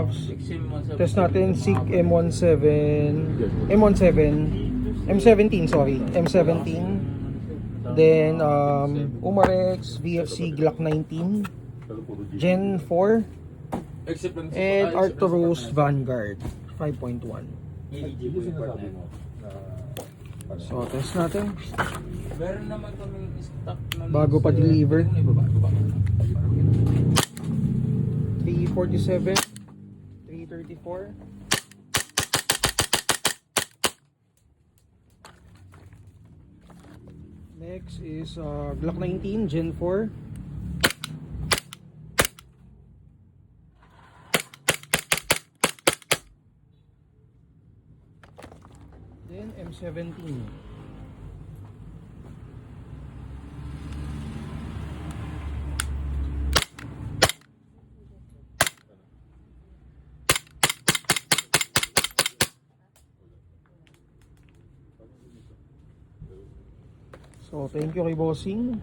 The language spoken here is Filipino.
gloves. Test natin SIG M17, sorry, M17. Then Umarex VFC Glock 19 Gen 4 and Arcturus Vanguard 5.1. So test natin Meron naman kaming stock na bago pa deliver. 347, 334. Next is Glock 19 Gen 4. Then M17. So thank you kay Bossing.